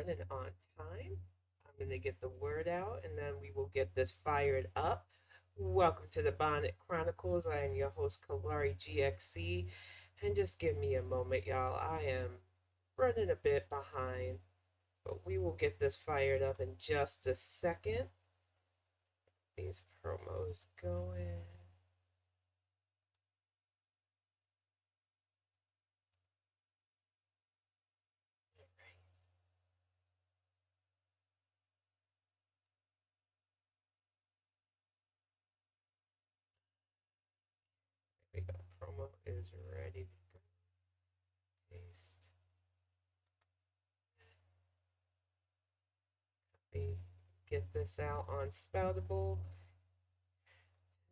running on time. I'm going to get the word out and then we will get this fired up. Welcome to the Bonnet Chronicles. I am your host, Kalari GXC. And just give me a moment, y'all. I am running a bit behind, but we will get this fired up in just a second. These promos going. There we go. Promo is ready to go. Paste. Get this out on Spoutable.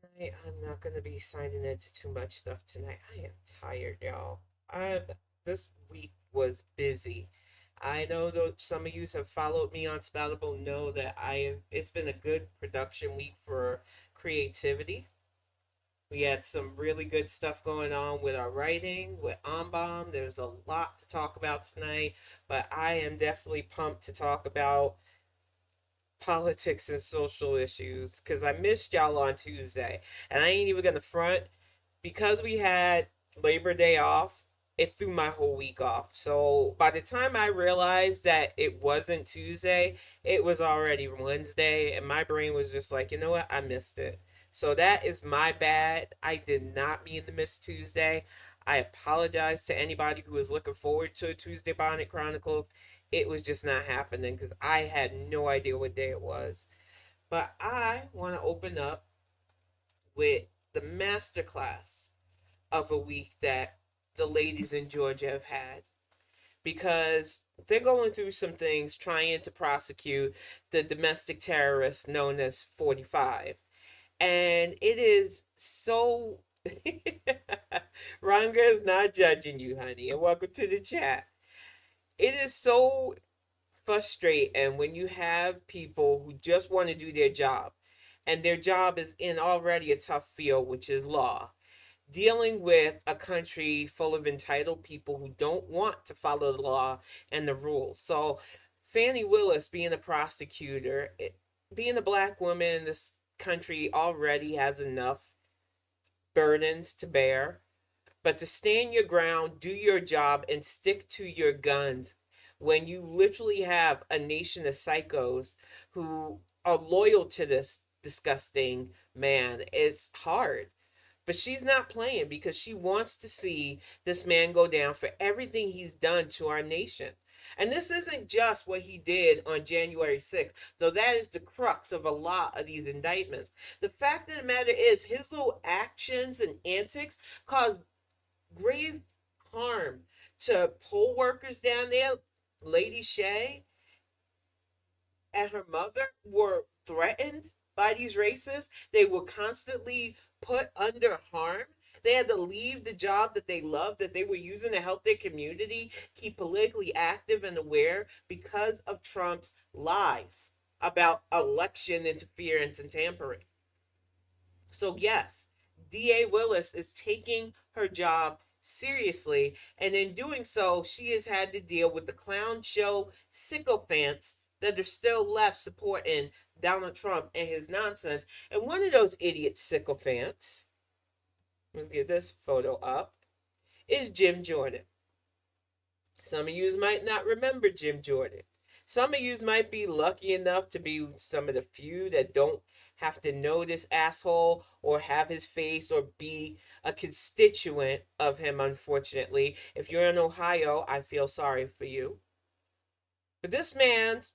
Tonight, I'm not going to be signing into too much stuff tonight. I am tired, y'all. This week was busy. I know that some of you have followed me on Spoutable know that it's been a good production week for creativity. We had some really good stuff going on with our writing, with Bomb. There's a lot to talk about tonight, but I am definitely pumped to talk about politics and social issues because I missed y'all on Tuesday. And I ain't even gonna front because we had Labor Day off, it threw my whole week off. So by the time I realized that it wasn't Tuesday, it was already Wednesday, and my brain was just like, you know what, I missed it. So that is my bad. I did not mean to miss Tuesday. I apologize to anybody who was looking forward to a Tuesday Bonnet Chronicles. It was just not happening because I had no idea what day it was. But I want to open up with the masterclass of a week that the ladies in Georgia have had because they're going through some things trying to prosecute the domestic terrorist known as 45. And it is so. Ranga is not judging you, honey, and welcome to the chat. It is so frustrating when you have people who just want to do their job, and their job is in already a tough field, which is law, dealing with a country full of entitled people who don't want to follow the law and the rules. So, Fani Willis, being a prosecutor, being a black woman in this country, already has enough burdens to bear. But to stand your ground, do your job, and stick to your guns when you literally have a nation of psychos who are loyal to this disgusting man, it's hard. But she's not playing because she wants to see this man go down for everything he's done to our nation. And this isn't just what he did on January 6th, though that is the crux of a lot of these indictments. The fact of the matter is, his little actions and antics caused grave harm to poll workers down there. Lady Shay and her mother were threatened by these racists. They were constantly put under harm. They had to leave the job that they loved, that they were using to help their community keep politically active and aware because of Trump's lies about election interference and tampering. So, yes, DA Willis is taking her job seriously, and in doing so, she has had to deal with the clown show sycophants that are still left supporting Donald Trump and his nonsense. And one of those idiot sycophants, let's get this photo up, is Jim Jordan. Some of you might not remember Jim Jordan. Some of you might be lucky enough to be some of the few that don't have to know this asshole or have his face or be a constituent of him, unfortunately. If you're in Ohio, I feel sorry for you. But this man's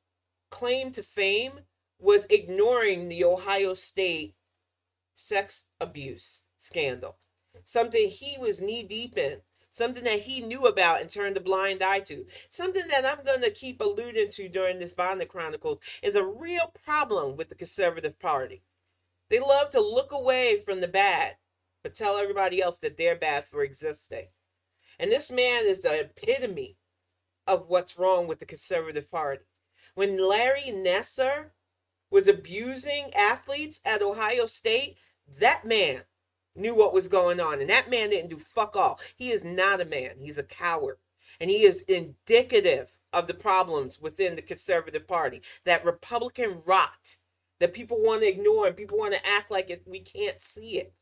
claim to fame was ignoring the Ohio State sex abuse scandal, something he was knee deep in, something that he knew about and turned a blind eye to. Something that I'm going to keep alluding to during this Bonnet Chronicles is a real problem with the Conservative Party. They love to look away from the bad, but tell everybody else that they're bad for existing. And this man is the epitome of what's wrong with the Conservative Party. When Larry Nassar was abusing athletes at Ohio State, that man knew what was going on, and that man didn't do fuck all. He is not a man. He's a coward. And he is indicative of the problems within the conservative party, that Republican rot that people want to ignore and people want to act like we can't see it.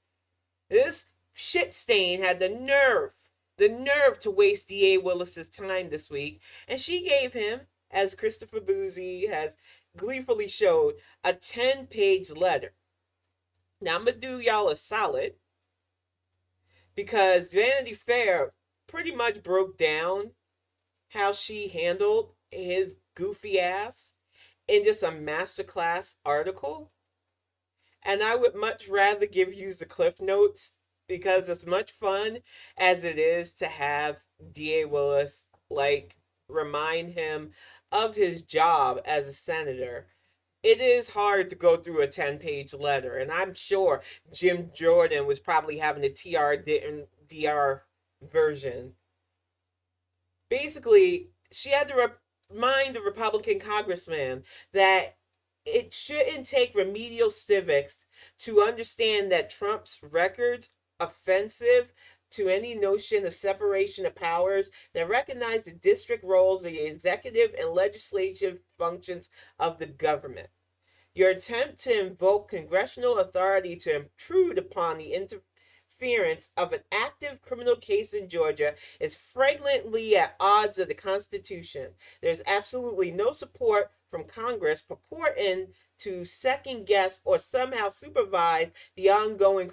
This shit stain had the nerve to waste D.A. Willis's time this week, and she gave him, as Christopher Boozy has gleefully showed, a 10-page letter. Now I'm gonna do y'all a solid because Vanity Fair pretty much broke down how she handled his goofy ass in just a masterclass article. And I would much rather give you the cliff notes because as much fun as it is to have D.A. Willis remind him of his job as a senator, it is hard to go through a 10-page letter. And I'm sure Jim Jordan was probably having a TR version. Basically, she had to remind the Republican congressman that it shouldn't take remedial civics to understand that Trump's record's offensive to any notion of separation of powers that recognize the district roles of the executive and legislative functions of the government. Your attempt to invoke congressional authority to intrude upon the interference of an active criminal case in Georgia is flagrantly at odds with the Constitution. There's absolutely no support from Congress purporting to second guess or somehow supervise the ongoing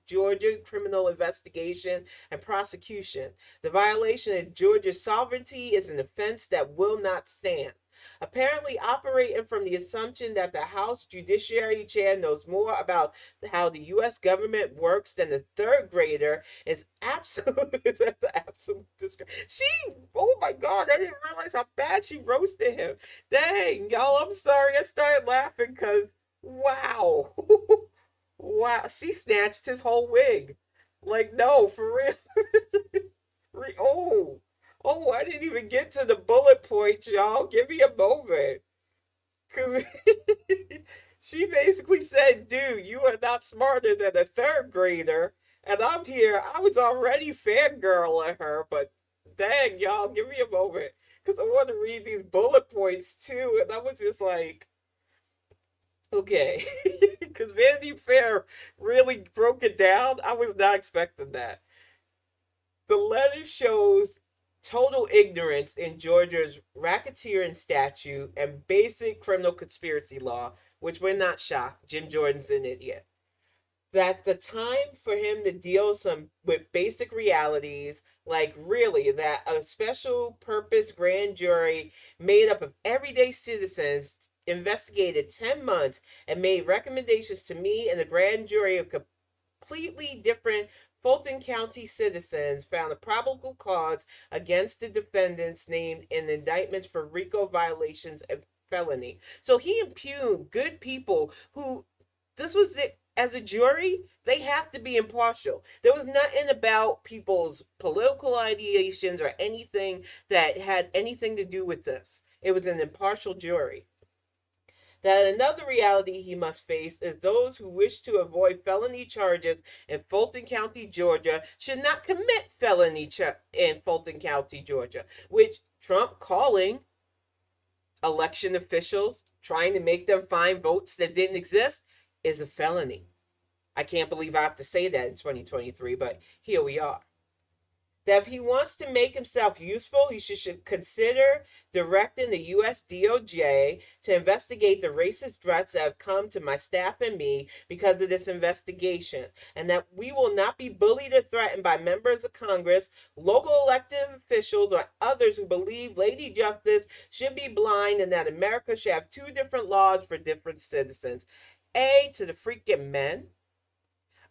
Georgia criminal investigation and prosecution. The violation of Georgia's sovereignty is an offense that will not stand. Apparently operating from the assumption that the House Judiciary Chair knows more about how the U.S. government works than the third grader is absolute disgrace. Oh my God, I didn't realize how bad she roasted him. Dang, y'all, I'm sorry. I started laughing because, wow. Wow, she snatched his whole wig. No, for real. Oh. Oh, I didn't even get to the bullet points, y'all. Give me a moment. Because she basically said, dude, you are not smarter than a third grader. And I'm here. I was already fangirling her, but dang, y'all, give me a moment. Because I want to read these bullet points too. And I was just like, okay. Because Vanity Fair really broke it down. I was not expecting that. The letter shows total ignorance in Georgia's racketeering statute and basic criminal conspiracy law, which we're not shocked. Jim Jordan's in it yet. That the time for him to deal with basic realities, really, that a special purpose grand jury made up of everyday citizens investigated 10 months and made recommendations to me and the grand jury of completely different Fulton County citizens found a probable cause against the defendants named in indictments for RICO violations and felony. So he impugned good people who, this was it, as a jury, they have to be impartial. There was nothing about people's political ideations or anything that had anything to do with this. It was an impartial jury. That another reality he must face is those who wish to avoid felony charges in Fulton County, Georgia, should not commit felony in Fulton County, Georgia, which Trump calling election officials, trying to make them find votes that didn't exist, is a felony. I can't believe I have to say that in 2023, but here we are. That if he wants to make himself useful, he should consider directing the U.S. DOJ to investigate the racist threats that have come to my staff and me because of this investigation, and that we will not be bullied or threatened by members of Congress, local elected officials, or others who believe Lady Justice should be blind and that America should have two different laws for different citizens. To the freaking men.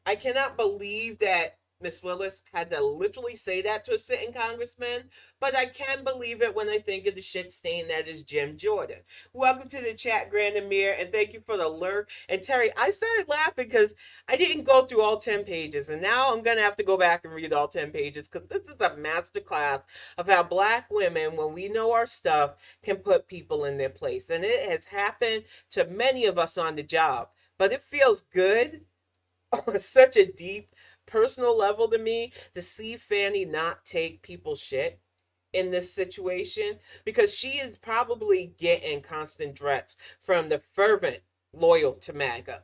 I cannot believe that Miss Willis had to literally say that to a sitting congressman, but I can believe it when I think of the shit stain that is Jim Jordan. Welcome to the chat, Grand Amir, and thank you for the alert. And Terry, I started laughing because I didn't go through all 10 pages, and now I'm going to have to go back and read all 10 pages because this is a masterclass of how Black women, when we know our stuff, can put people in their place. And it has happened to many of us on the job, but it feels good on such a deep personal level to me to see Fani not take people's shit in this situation, because she is probably getting constant threats from the fervent loyal to MAGA.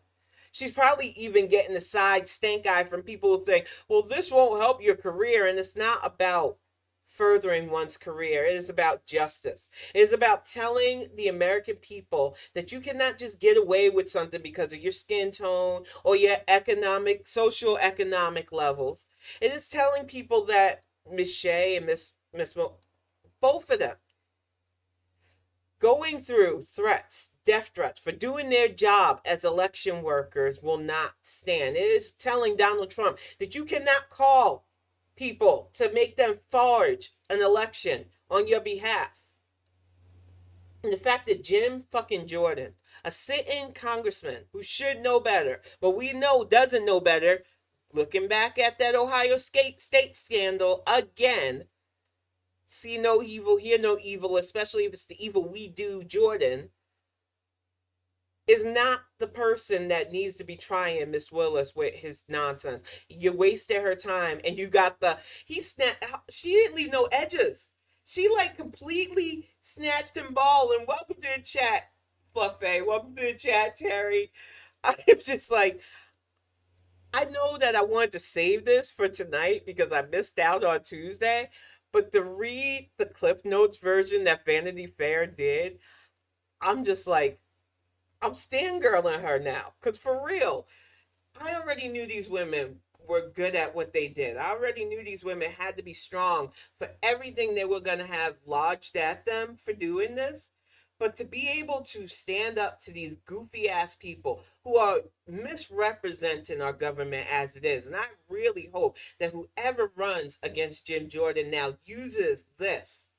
She's probably even getting the side stink eye from people who think, well, this won't help your career. And it's not about furthering one's career. It is about justice. It is about telling the American people that you cannot just get away with something because of your skin tone or your economic, social economic levels. It is telling people that Miss Shea and Miss both of them going through threats, death threats for doing their job as election workers will not stand. It is telling Donald Trump that you cannot call people to make them forge an election on your behalf. And the fact that Jim fucking Jordan, a sit-in congressman who should know better, but we know doesn't know better, looking back at that Ohio state scandal again, see no evil, hear no evil, especially if it's the evil we do, Jordan, is not the person that needs to be trying Miss Willis with his nonsense. You wasted her time, and you got he snapped, she didn't leave no edges. She like completely snatched and ball. And welcome to the chat, Fluffy. Welcome to the chat, Terry. I'm just like, I know that I wanted to save this for tonight because I missed out on Tuesday, but to read the Cliff Notes version that Vanity Fair did, I'm just like, I'm fangirling her now. Because for real, I already knew these women were good at what they did. I already knew these women had to be strong for everything they were going to have lodged at them for doing this. But to be able to stand up to these goofy ass people who are misrepresenting our government as it is. And I really hope that whoever runs against Jim Jordan now uses this,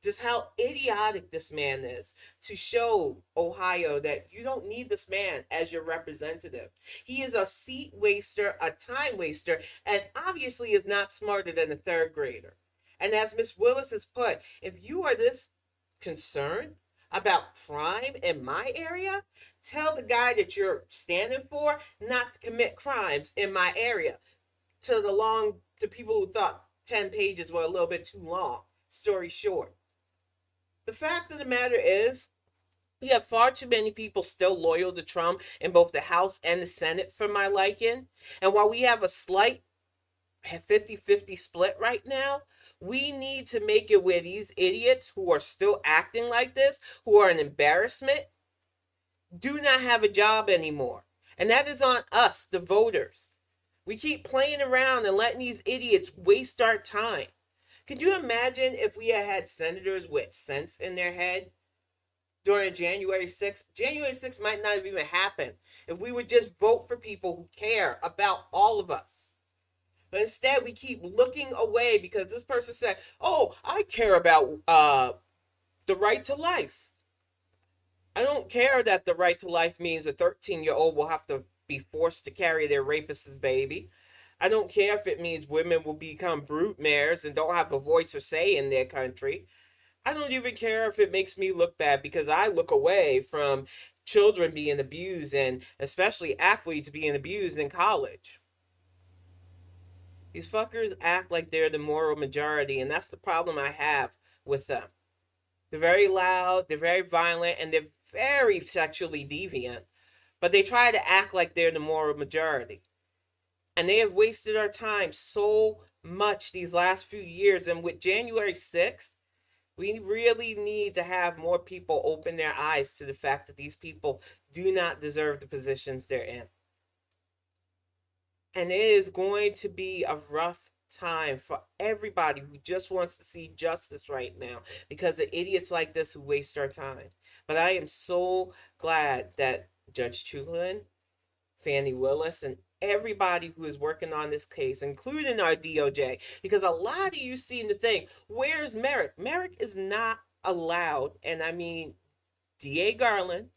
just how idiotic this man is, to show Ohio that you don't need this man as your representative. He is a seat waster, a time waster, and obviously is not smarter than a third grader. And as Miss Willis has put, if you are this concerned about crime in my area, tell the guy that you're standing for not to commit crimes in my area. To people who thought 10 pages were a little bit too long. Story short. The fact of the matter is, we have far too many people still loyal to Trump in both the House and the Senate for my liking. And while we have a slight 50-50 split right now, we need to make it where these idiots who are still acting like this, who are an embarrassment, do not have a job anymore. And that is on us, the voters. We keep playing around and letting these idiots waste our time. Could you imagine if we had senators with sense in their head during January 6th? January 6th might not have even happened if we would just vote for people who care about all of us. But instead, we keep looking away because this person said, oh, I care about the right to life. I don't care that the right to life means a 13-year-old will have to be forced to carry their rapist's baby. I don't care if it means women will become brood mares and don't have a voice or say in their country. I don't even care if it makes me look bad because I look away from children being abused and especially athletes being abused in college. These fuckers act like they're the moral majority, and that's the problem I have with them. They're very loud, they're very violent, and they're very sexually deviant, but they try to act like they're the moral majority. And they have wasted our time so much these last few years. And with January 6th, we really need to have more people open their eyes to the fact that these people do not deserve the positions they're in. And it is going to be a rough time for everybody who just wants to see justice right now because of idiots like this who waste our time. But I am so glad that Judge Chulin, Fani Willis, and everybody who is working on this case, including our DOJ, because a lot of you seem to think, where's Merrick? Merrick is not allowed, and I mean D.A. Garland,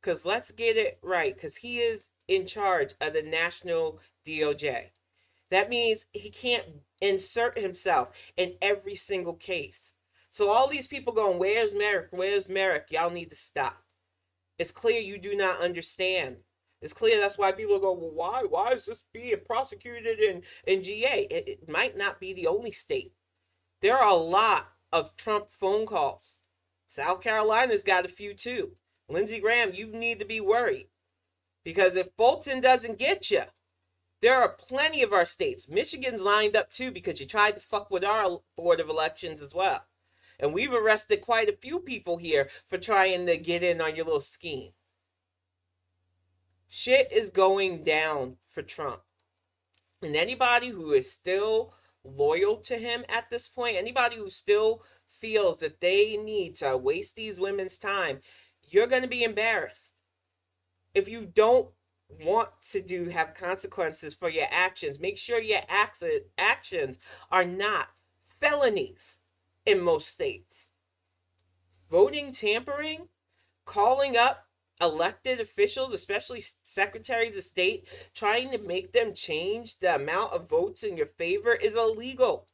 because let's get it right, because he is in charge of the national DOJ. That means he can't insert himself in every single case. So all these people going, where's Merrick? Where's Merrick? Y'all need to stop. It's clear you do not understand. It's clear that's why people go, well, why? Why is this being prosecuted in GA? It might not be the only state. There are a lot of Trump phone calls. South Carolina's got a few too. Lindsey Graham, you need to be worried. Because if Fulton doesn't get you, there are plenty of our states. Michigan's lined up too because you tried to fuck with our Board of Elections as well. And we've arrested quite a few people here for trying to get in on your little scheme. Shit is going down for Trump. And anybody who is still loyal to him at this point, anybody who still feels that they need to waste these women's time, you're going to be embarrassed. If you don't want to have consequences for your actions, make sure your actions are not felonies in most states. Voting tampering, calling up elected officials, especially secretaries of state, trying to make them change the amount of votes in your favor is illegal.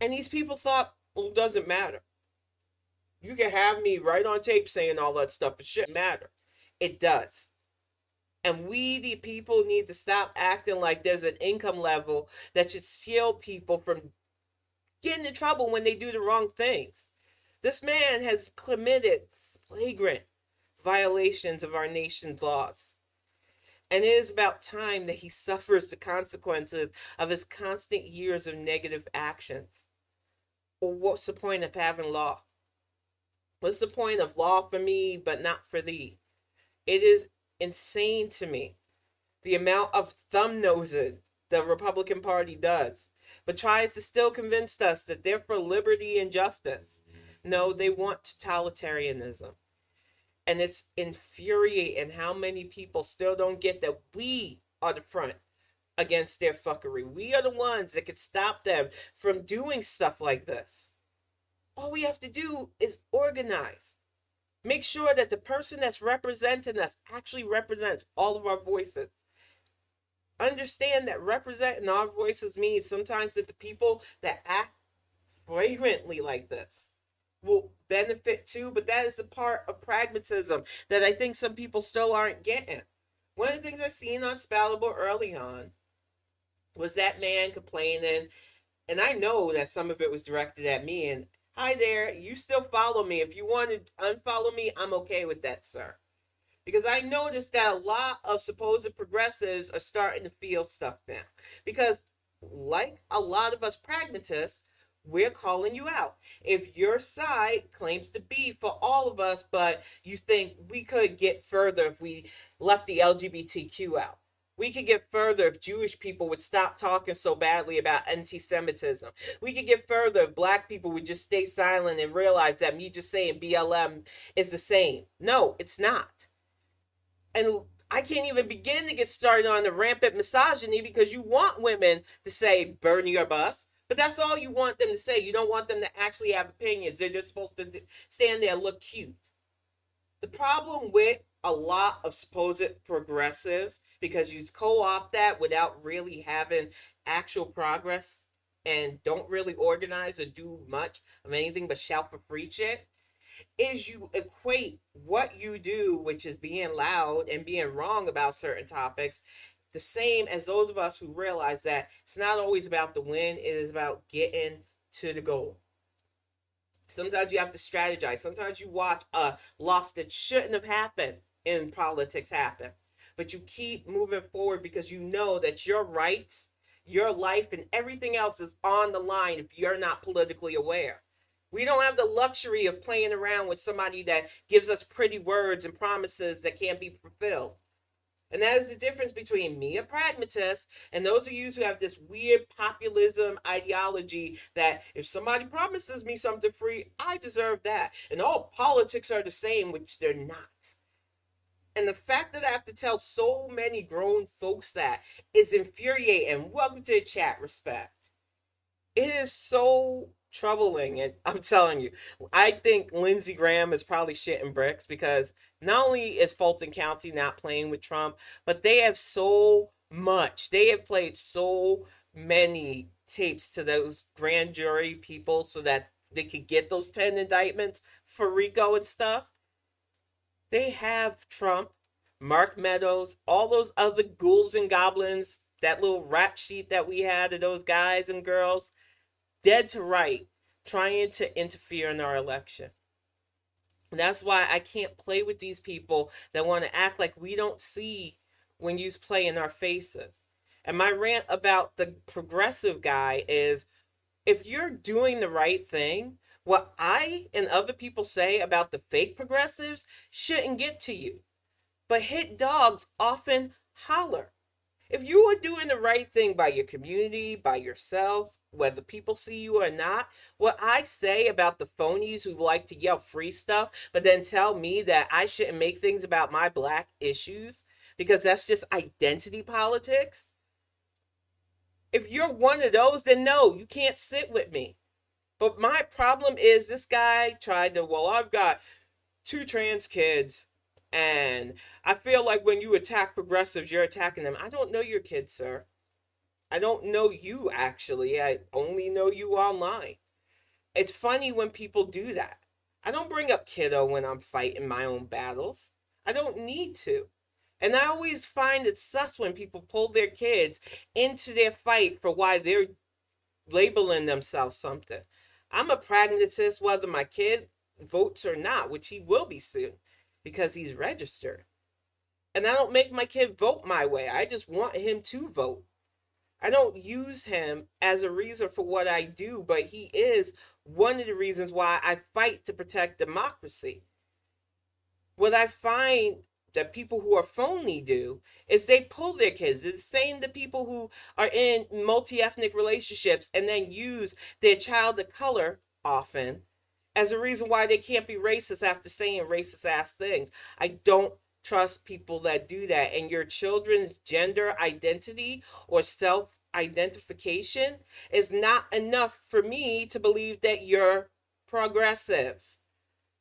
And these people thought, well, it doesn't matter. You can have me right on tape saying all that stuff. It shouldn't matter. It does. And we, the people, need to stop acting like there's an income level that should shield people from getting in trouble when they do the wrong things. This man has committed flagrant violations of our nation's laws. And it is about time that he suffers the consequences of his constant years of negative actions. Or what's the point of having law? What's the point of law for me but not for thee? It is insane to me the amount of thumb nosing the Republican Party does, but tries to still convince us that they're for liberty and justice. No, they want totalitarianism. And it's infuriating how many people still don't get that we are the front against their fuckery. We are the ones that could stop them from doing stuff like this. All we have to do is organize. Make sure that the person that's representing us actually represents all of our voices. Understand that representing our voices means sometimes that the people that act flagrantly like this will benefit too, but that is a part of pragmatism that I think some people still aren't getting. One of the things I seen on Spoutable early on was that man complaining, and I know that some of it was directed at me, and hi there, you still follow me. If you want to unfollow me, I'm okay with that, sir. Because I noticed that a lot of supposed progressives are starting to feel stuff now. Because like a lot of us pragmatists, we're calling you out. If your side claims to be for all of us, but you think we could get further if we left the LGBTQ out. We could get further if Jewish people would stop talking so badly about anti-Semitism. We could get further if black people would just stay silent and realize that me just saying BLM is the same. No, it's not. And I can't even begin to get started on the rampant misogyny because you want women to say, burn your bus. But that's all you want them to say. You don't want them to actually have opinions. They're just supposed to stand there and look cute. The problem with a lot of supposed progressives, because you co-opt that without really having actual progress and don't really organize or do much of anything but shout for free shit, is you equate what you do, which is being loud and being wrong about certain topics, the same as those of us who realize that it's not always about the win, it is about getting to the goal. Sometimes you have to strategize. Sometimes you watch a loss that shouldn't have happened in politics happen. But you keep moving forward because you know that your rights, your life, and everything else is on the line if you're not politically aware. We don't have the luxury of playing around with somebody that gives us pretty words and promises that can't be fulfilled. And that is the difference between me, a pragmatist, and those of you who have this weird populism ideology that if somebody promises me something free, I deserve that. And all politics are the same, which they're not. And the fact that I have to tell so many grown folks that is infuriating. Welcome to the chat, respect. It is so troubling, and I'm telling you, I think Lindsey Graham is probably shitting bricks because not only is Fulton County not playing with Trump, but they have played so many tapes to those grand jury people so that they could get those 10 indictments for RICO and stuff. They have Trump, Mark Meadows, all those other ghouls and goblins, that little rap sheet that we had of those guys and girls, dead to right, trying to interfere in our election. And that's why I can't play with these people that want to act like we don't see when you play in our faces. And my rant about the progressive guy is, if you're doing the right thing, what I and other people say about the fake progressives shouldn't get to you. But hit dogs often holler. If you are doing the right thing by your community, by yourself, whether people see you or not, what I say about the phonies who like to yell free stuff, but then tell me that I shouldn't make things about my black issues because that's just identity politics. If you're one of those, then no, you can't sit with me. But my problem is this guy tried to, well, I've got 2 trans kids, and I feel like when you attack progressives, you're attacking them. I don't know your kids, sir. I don't know you, actually. I only know you online. It's funny when people do that. I don't bring up kiddo when I'm fighting my own battles. I don't need to. And I always find it sus when people pull their kids into their fight for why they're labeling themselves something. I'm a pragmatist whether my kid votes or not, which he will be soon because he's registered. And I don't make my kid vote my way. I just want him to vote. I don't use him as a reason for what I do, but he is one of the reasons why I fight to protect democracy. What I find that people who are phony do is they pull their kids. It's the same to people who are in multi-ethnic relationships and then use their child of color often as a reason why they can't be racist after saying racist ass things. I don't trust people that do that. And your children's gender identity or self identification is not enough for me to believe that you're progressive.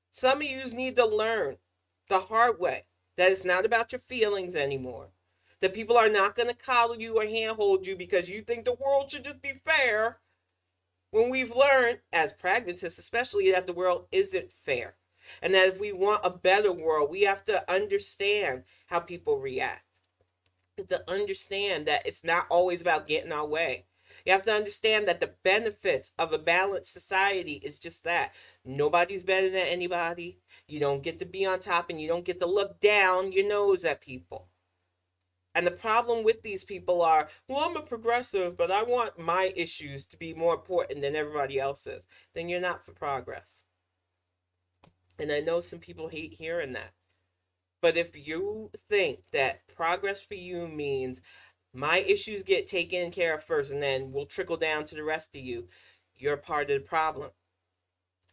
Some of you need to learn the hard way that it's not about your feelings anymore. That people are not going to coddle you or handhold you because you think the world should just be fair. When we've learned, as pragmatists especially, that the world isn't fair. And that if we want a better world, we have to understand how people react. To understand that it's not always about getting our way. You have to understand that the benefits of a balanced society is just that. Nobody's better than anybody. You don't get to be on top and you don't get to look down your nose at people. And the problem with these people are, well, I'm a progressive, but I want my issues to be more important than everybody else's. Then you're not for progress. And I know some people hate hearing that. But if you think that progress for you means my issues get taken care of first and then we'll trickle down to the rest of you, you're part of the problem.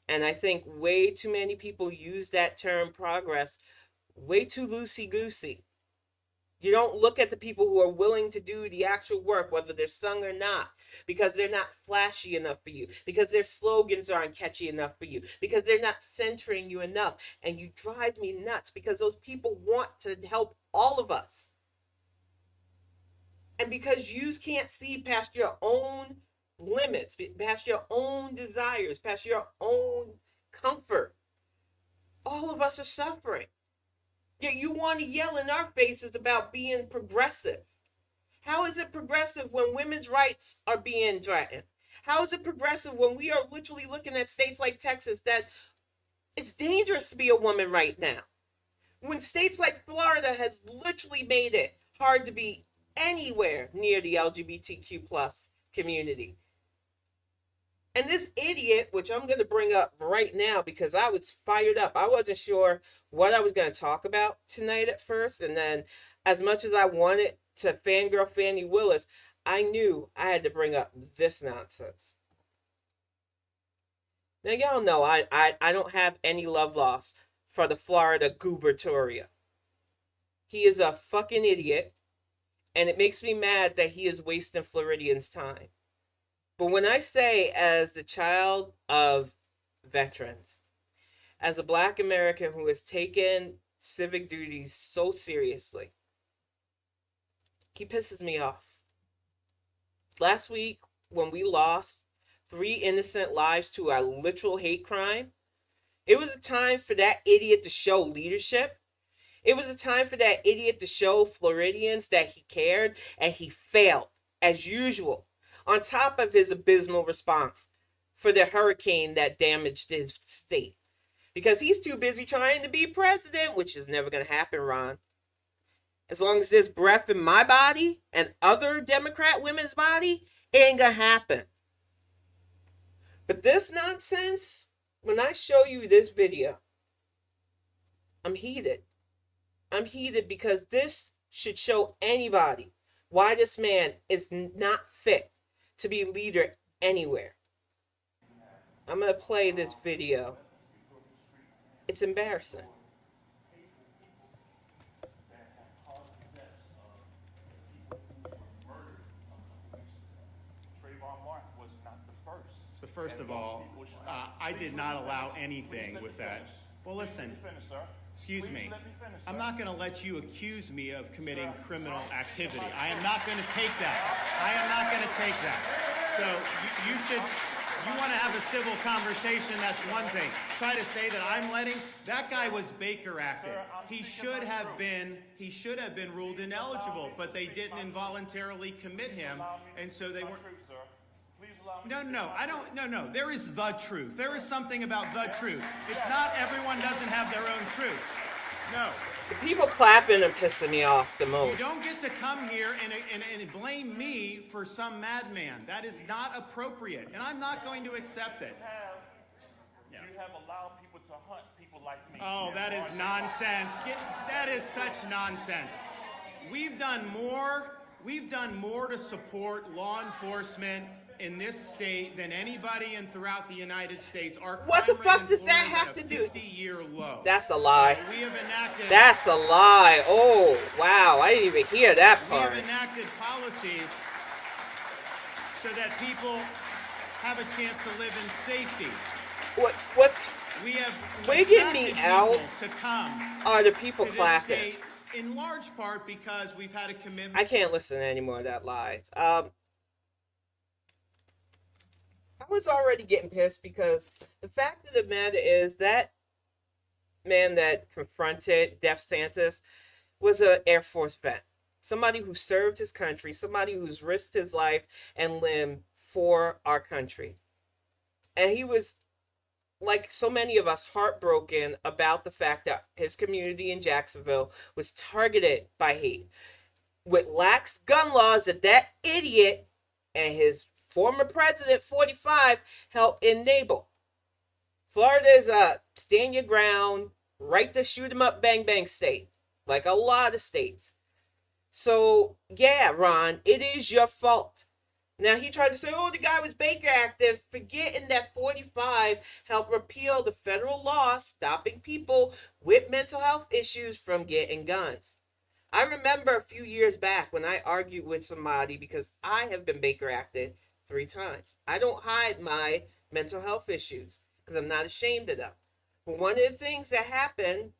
And I think way too many people use that term progress way too loosey-goosey. You don't look at the people who are willing to do the actual work, whether they're sung or not, because they're not flashy enough for you, because their slogans aren't catchy enough for you, because they're not centering you enough. And you drive me nuts because those people want to help all of us. And because you can't see past your own limits, past your own desires, past your own comfort, all of us are suffering. Yet you want to yell in our faces about being progressive. How is it progressive when women's rights are being threatened? How is it progressive when we are literally looking at states like Texas that it's dangerous to be a woman right now? When states like Florida has literally made it hard to be anywhere near the LGBTQ plus community. And this idiot, which I'm going to bring up right now because I was fired up. I wasn't sure what I was going to talk about tonight at first. And then as much as I wanted to fangirl Fani Willis, I knew I had to bring up this nonsense. Now, y'all know I don't have any love lost for the Florida gubernatorial. He is a fucking idiot. And it makes me mad that he is wasting Floridians' time. But when I say, as a child of veterans, as a Black American who has taken civic duties so seriously, he pisses me off. Last week, when we lost 3 innocent lives to a literal hate crime, it was a time for that idiot to show leadership. It was a time for that idiot to show Floridians that he cared, and he failed, as usual. On top of his abysmal response, for the hurricane that damaged his state. Because he's too busy trying to be president, which is never going to happen, Ron. As long as there's breath in my body and other Democrat women's body, it ain't going to happen. But this nonsense, when I show you this video, I'm heated. I'm heated because this should show anybody why this man is not fit to be leader anywhere. I'm going to play this video. It's embarrassing. So first of all, I did not allow anything with that. Well, listen, excuse me. I'm not going to let you accuse me of committing criminal activity. I am not going to take that. I am not going to take that. So you should, you want to have a civil conversation, that's one thing. Try to say that I'm letting, that guy was Baker acted. He should have been ruled ineligible, but they didn't involuntarily commit him, and so they weren't. No, there is the truth. There is something about the truth. It's not everyone doesn't have their own truth. No. The people clapping are pissing me off the most. You don't get to come here and blame me for some madman. That is not appropriate, and I'm not going to accept it. You have allowed people to hunt people like me. Oh, that is nonsense. That is such nonsense. We've done more to support law enforcement in this state than anybody in throughout the United States. What the fuck does that have to do? 50-year low. That's a lie. We have enacted. That's a lie. Oh, wow. I didn't even hear that part. We have enacted policies so that people have a chance to live in safety. What's we have wigging me out to come are the people to this clapping. State, in large part because we've had a commitment. I can't listen to any more of that lies. I was already getting pissed because the fact of the matter is that man that confronted DeSantis was an Air Force vet. Somebody who served his country, somebody who's risked his life and limb for our country. And he was, like so many of us, heartbroken about the fact that his community in Jacksonville was targeted by hate. With lax gun laws that idiot and his former president, 45, helped enable. Florida is a stand your ground, right to shoot 'em up, bang bang state, like a lot of states. So yeah, Ron, it is your fault. Now he tried to say, oh, the guy was Baker active, forgetting that 45 helped repeal the federal law stopping people with mental health issues from getting guns. I remember a few years back when I argued with somebody because I have been Baker acted 3 times. I don't hide my mental health issues because I'm not ashamed of them. But one of the things that happened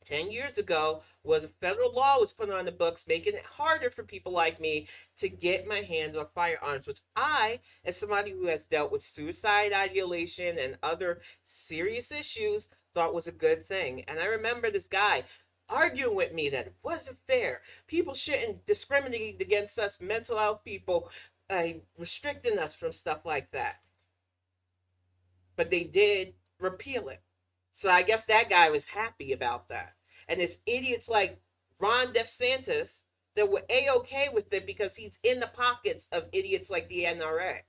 10 years ago was a federal law was put on the books making it harder for people like me to get my hands on firearms, which I, as somebody who has dealt with suicide ideation and other serious issues, thought was a good thing. And I remember this guy arguing with me that it wasn't fair. People shouldn't discriminate against us mental health people, restricting us from stuff like that. But they did repeal it. So I guess that guy was happy about that. And it's idiots like Ron DeSantis that were A-okay with it because he's in the pockets of idiots like the NRA.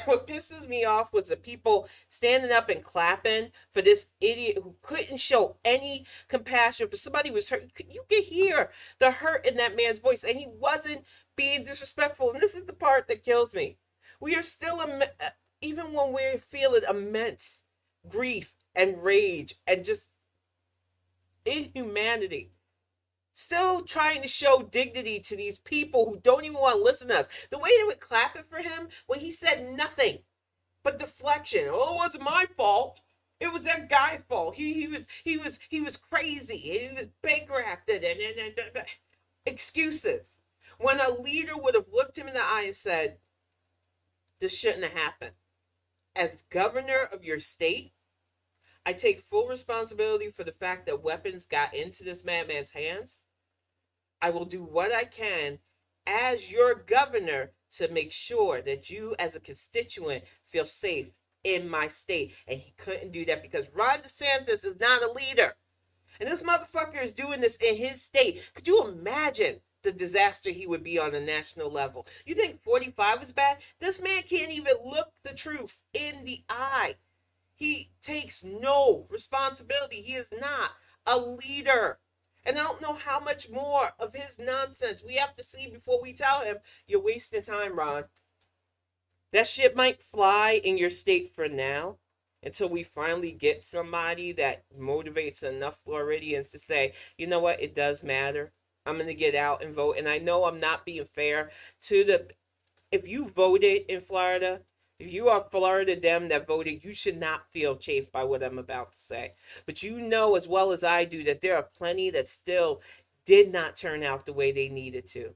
What pisses me off was the people standing up and clapping for this idiot who couldn't show any compassion for somebody who was hurt. You could hear the hurt in that man's voice, and he wasn't being disrespectful. And this is the part that kills me. We are still, even when we're feeling immense grief and rage and just inhumanity, still trying to show dignity to these people who don't even want to listen to us. The way they were clapping for him when he said nothing but deflection. Oh, it wasn't my fault. It was that guy's fault. He was crazy. He was Baker acted and excuses. When a leader would have looked him in the eye and said, this shouldn't have happened. As governor of your state, I take full responsibility for the fact that weapons got into this madman's hands. I will do what I can as your governor to make sure that you as a constituent feel safe in my state. And he couldn't do that because Ron DeSantis is not a leader. And this motherfucker is doing this in his state. Could you imagine the disaster he would be on a national level? You think 45 is bad? This man can't even look the truth in the eye. He takes no responsibility. He is not a leader. And I don't know how much more of his nonsense we have to see before we tell him, you're wasting time, Ron. That shit might fly in your state for now until we finally get somebody that motivates enough Floridians to say, you know what, it does matter. I'm going to get out and vote. And I know I'm not being fair to the, if you voted in Florida, if you are Florida Dem that voted, you should not feel chafed by what I'm about to say. But you know as well as I do that there are plenty that still did not turn out the way they needed to.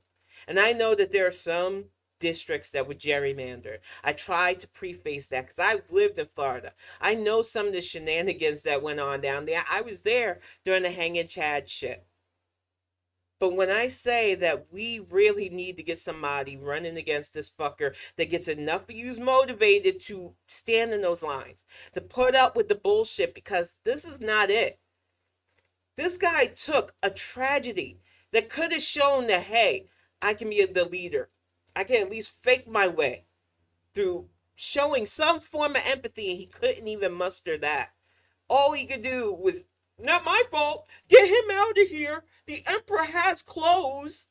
And I know that there are some districts that were gerrymandered. I tried to preface that because I've lived in Florida. I know some of the shenanigans that went on down there. I was there during the Hanging Chad shit. But when I say that we really need to get somebody running against this fucker that gets enough of you motivated to stand in those lines, to put up with the bullshit, because this is not it. This guy took a tragedy that could have shown that, hey, I can be the leader. I can at least fake my way through showing some form of empathy, and he couldn't even muster that. All he could do was, not my fault, get him out of here. The emperor has clothes.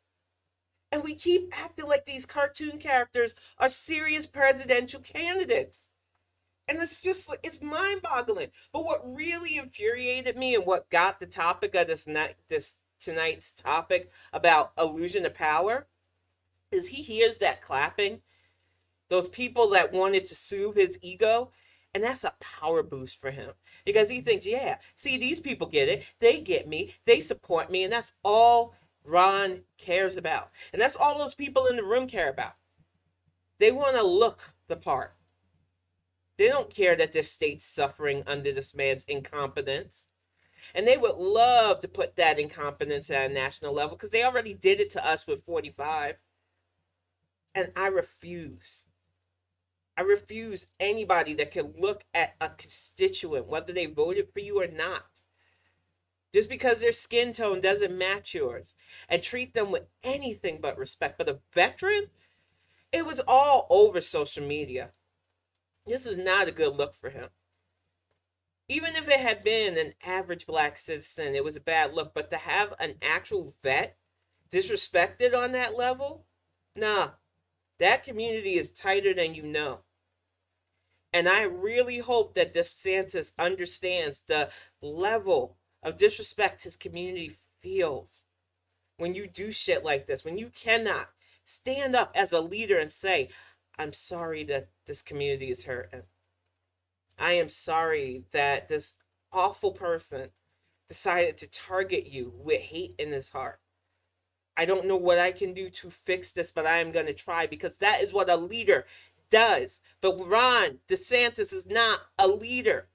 And we keep acting like these cartoon characters are serious presidential candidates. And it's just, it's mind-boggling. But what really infuriated me and what got the topic of this tonight's topic about illusion of power is he hears that clapping, those people that wanted to soothe his ego, and that's a power boost for him. Because he thinks, yeah, see, these people get it. They get me. They support me. And that's all Ron cares about. And that's all those people in the room care about. They want to look the part. They don't care that their state's suffering under this man's incompetence. And they would love to put that incompetence at a national level because they already did it to us with 45. And I refuse. I refuse anybody that can look at a constituent, whether they voted for you or not, just because their skin tone doesn't match yours, and treat them with anything but respect. But a veteran, it was all over social media. This is not a good look for him. Even if it had been an average black citizen, it was a bad look. But to have an actual vet disrespected on that level, nah, that community is tighter than you know. And I really hope that DeSantis understands the level of disrespect his community feels when you do shit like this, when you cannot stand up as a leader and say, I'm sorry that this community is hurting. I am sorry that this awful person decided to target you with hate in his heart. I don't know what I can do to fix this, but I am going to try, because that is what a leader does. But Ron DeSantis is not a leader.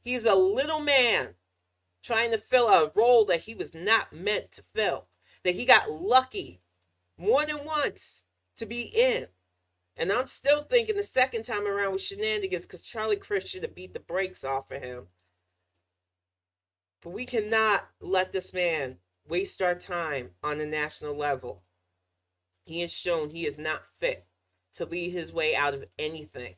He's a little man trying to fill a role that he was not meant to fill, that he got lucky more than once to be in. And I'm still thinking the second time around was shenanigans because Charlie Crist should have beat the brakes off of him. But we cannot let this man waste our time on a national level. He has shown he is not fit to lead his way out of anything.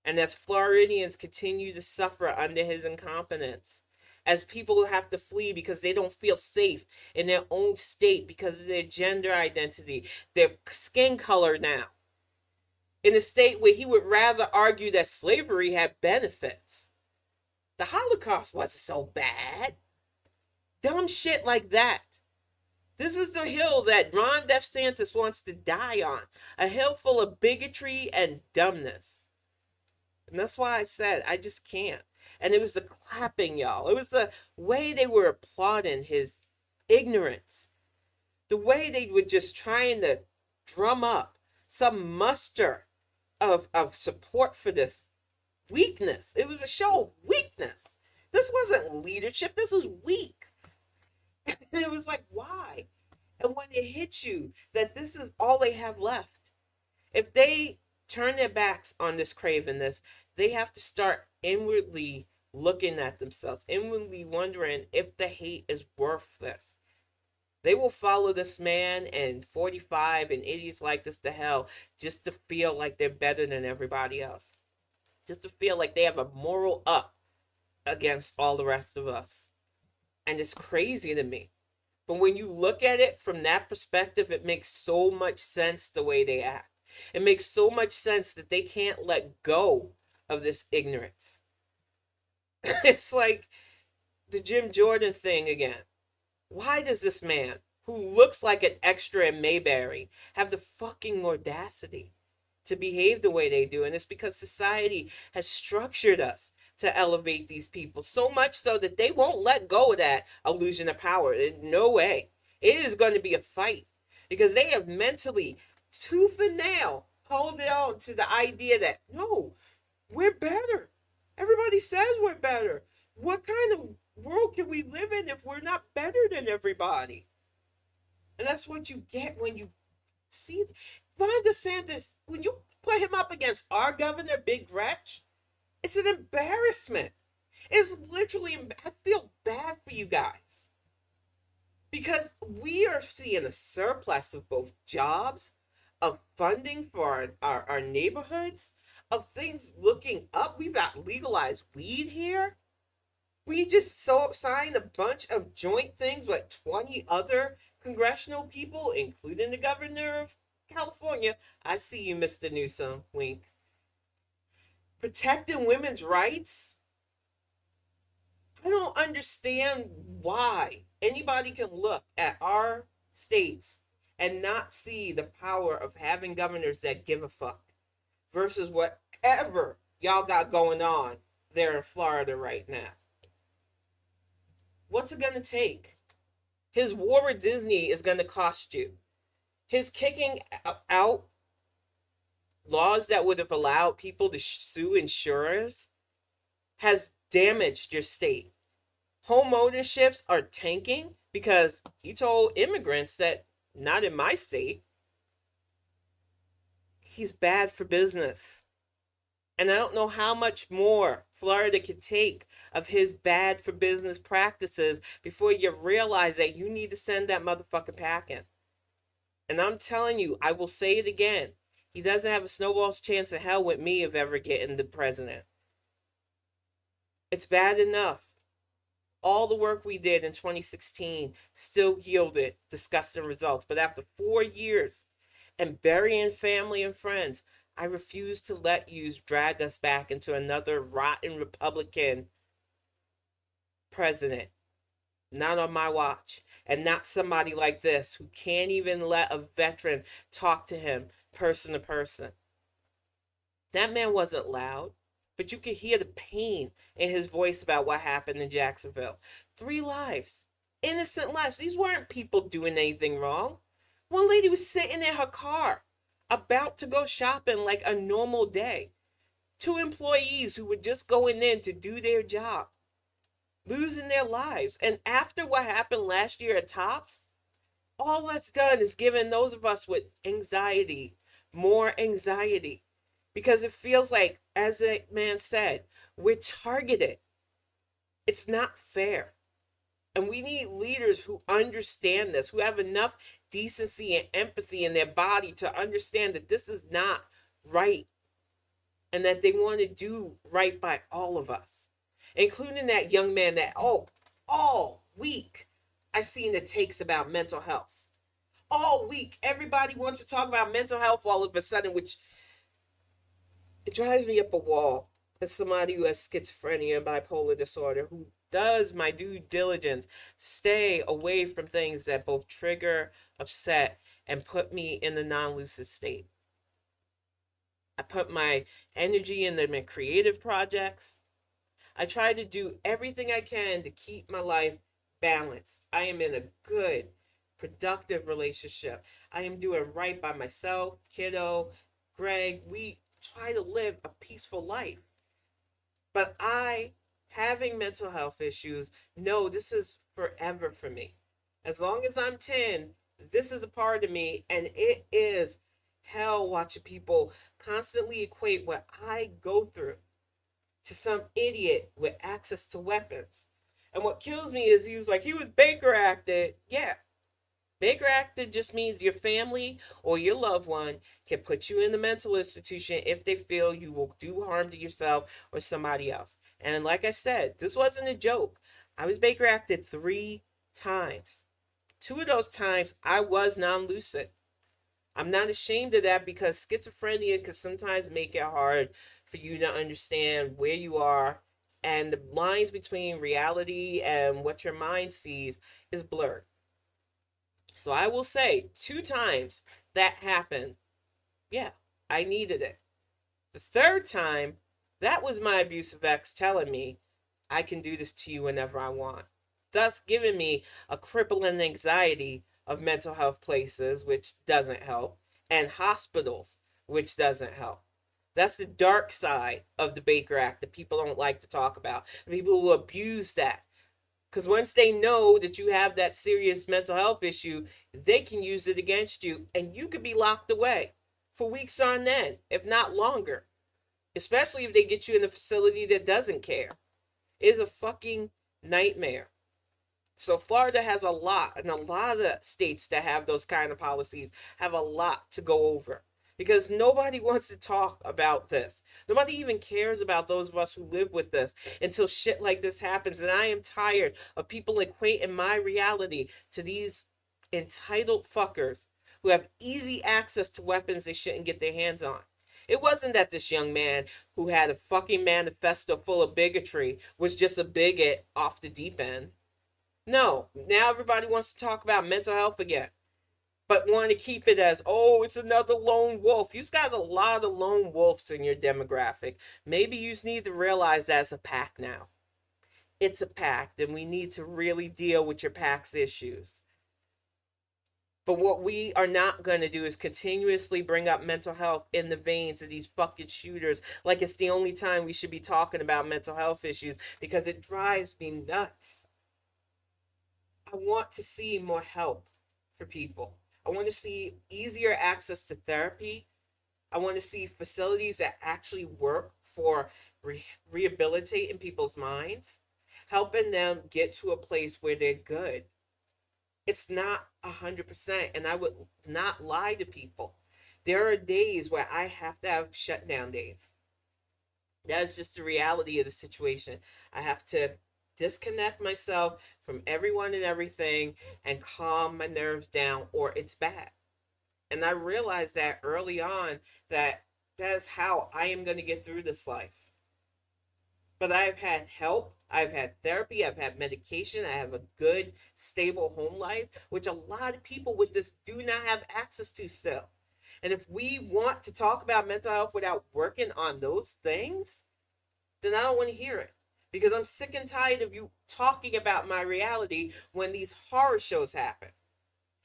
And as Floridians continue to suffer under his incompetence, as people who have to flee because they don't feel safe in their own state because of their gender identity, their skin color now, in a state where he would rather argue that slavery had benefits. The Holocaust wasn't so bad. Dumb shit like that. This is the hill that Ron DeSantis wants to die on. A hill full of bigotry and dumbness. And that's why I said I just can't. And it was the clapping, y'all. It was the way they were applauding his ignorance. The way they were just trying to drum up some muster of support for this weakness. It was a show of weakness. This wasn't leadership. This was weak. And it was like, why? And when it hits you that this is all they have left, If they turn their backs on this cravenness, they have to start inwardly looking at themselves, inwardly wondering if the hate is worth this. They will follow this man and 45 and idiots like this to hell just to feel like they're better than everybody else. Just to feel like they have a moral up against all the rest of us. And it's crazy to me. But when you look at it from that perspective, it makes so much sense the way they act. It makes so much sense that they can't let go of this ignorance. It's like the Jim Jordan thing again. Why does this man, who looks like an extra in Mayberry, have the fucking audacity to behave the way they do? And it's because society has structured us to elevate these people so much so that they won't let go of that illusion of power. In no way. It is going to be a fight because they have mentally, tooth and nail, hold on to the idea that, no, we're better. Everybody says we're better. What kind of world can we live in if we're not better than everybody? And that's what you get when you see Ron DeSantis, when you put him up against our governor, Big Wretch. It's an embarrassment. It's literally, I feel bad for you guys. Because we are seeing a surplus of both jobs, of funding for our neighborhoods, of things looking up. We've got legalized weed here. We just signed a bunch of joint things with 20 other congressional people, including the governor of California. I see you, Mr. Newsom. Wink. Protecting women's rights. I don't understand why anybody can look at our states and not see the power of having governors that give a fuck versus whatever y'all got going on there in Florida right now. What's it going to take? His war with Disney is going to cost you. His kicking out laws that would have allowed people to sue insurers has damaged your state. Home ownerships are tanking because he told immigrants that not in my state. He's bad for business. And I don't know how much more Florida could take of his bad for business practices before you realize that you need to send that motherfucking packing. And I'm telling you, I will say it again. He doesn't have a snowball's chance in hell with me of ever getting the president. It's bad enough. All the work we did in 2016 still yielded disgusting results. But after 4 years and burying family and friends, I refuse to let you drag us back into another rotten Republican president. Not on my watch. And not somebody like this who can't even let a veteran talk to him person to person. That man wasn't loud, but you could hear the pain in his voice about what happened in Jacksonville. 3 lives. Innocent lives. These weren't people doing anything wrong. One lady was sitting in her car, about to go shopping like a normal day. 2 employees who were just going in to do their job, losing their lives. And after what happened last year at Tops, all that's done is given those of us with anxiety more anxiety. Because it feels like, as that man said, we're targeted. It's not fair. And we need leaders who understand this, who have enough decency and empathy in their body to understand that this is not right. And that they want to do right by all of us. Including that young man that, all week, I've seen the takes about mental health. All week, everybody wants to talk about mental health all of a sudden, which it drives me up a wall. As somebody who has schizophrenia and bipolar disorder, who does my due diligence, stay away from things that both trigger, upset, and put me in the non-lucid state. I put my energy in my creative projects. I try to do everything I can to keep my life balanced. I am in a good, productive relationship. I am doing right by myself, kiddo, Greg. We try to live a peaceful life. But having mental health issues, no, this is forever for me. As long as I'm 10, this is a part of me, and it is hell watching people constantly equate what I go through to some idiot with access to weapons. And what kills me is he was like, he was Baker acted. Yeah. Baker acted just means your family or your loved one can put you in the mental institution if they feel you will do harm to yourself or somebody else. And like I said, this wasn't a joke. I was Baker acted 3 times. 2 of those times I was non lucid. I'm not ashamed of that because schizophrenia can sometimes make it hard for you to understand where you are, and the lines between reality and what your mind sees is blurred. So I will say 2 times that happened. Yeah, I needed it. The third time, that was my abusive ex telling me, I can do this to you whenever I want. Thus giving me a crippling anxiety of mental health places, which doesn't help, and hospitals, which doesn't help. That's the dark side of the Baker Act that people don't like to talk about. People will abuse that. Because once they know that you have that serious mental health issue, they can use it against you, and you could be locked away for weeks on end, if not longer. Especially if they get you in a facility that doesn't care. It is a fucking nightmare. So Florida has a lot, and a lot of the states that have those kind of policies have a lot to go over. Because nobody wants to talk about this. Nobody even cares about those of us who live with this until shit like this happens. And I am tired of people equating my reality to these entitled fuckers who have easy access to weapons they shouldn't get their hands on. It wasn't that this young man who had a fucking manifesto full of bigotry was just a bigot off the deep end. No, now everybody wants to talk about mental health again, but want to keep it as, oh, it's another lone wolf. You've got a lot of lone wolves in your demographic. Maybe you just need to realize that's a pack now. It's a pact, and we need to really deal with your pack's issues. But what we are not going to do is continuously bring up mental health in the veins of these fucking shooters like it's the only time we should be talking about mental health issues, because it drives me nuts. I want to see more help for people. I want to see easier access to therapy. I want to see facilities that actually work for rehabilitating people's minds, helping them get to a place where they're good. It's not 100%, and I would not lie to people. There are days where I have to have shutdown days. That's just the reality of the situation. I have to disconnect myself from everyone and everything and calm my nerves down, or it's bad. And I realized that early on, that that's how I am going to get through this life. But I've had help, I've had therapy, I've had medication, I have a good, stable home life, which a lot of people with this do not have access to still. And if we want to talk about mental health without working on those things, then I don't want to hear it. Because I'm sick and tired of you talking about my reality when these horror shows happen.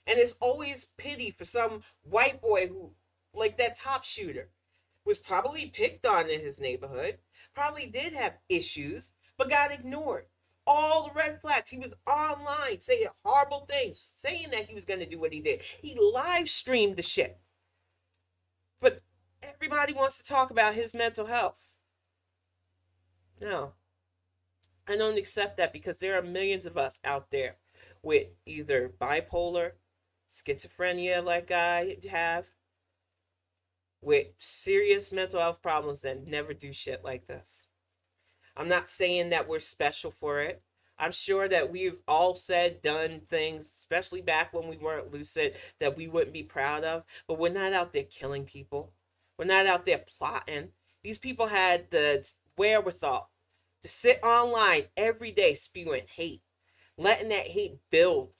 And it's always pity for some white boy who, like that top shooter, was probably picked on in his neighborhood, probably did have issues, but got ignored. All the red flags. He was online saying horrible things, saying that he was going to do what he did. He live streamed the shit. But everybody wants to talk about his mental health. No, I don't accept that, because there are millions of us out there with either bipolar, schizophrenia like I have, with serious mental health problems that never do shit like this. I'm not saying that we're special for it. I'm sure that we've all said, done things, especially back when we weren't lucid, that we wouldn't be proud of, but we're not out there killing people. We're not out there plotting. These people had the wherewithal to sit online every day spewing hate, letting that hate build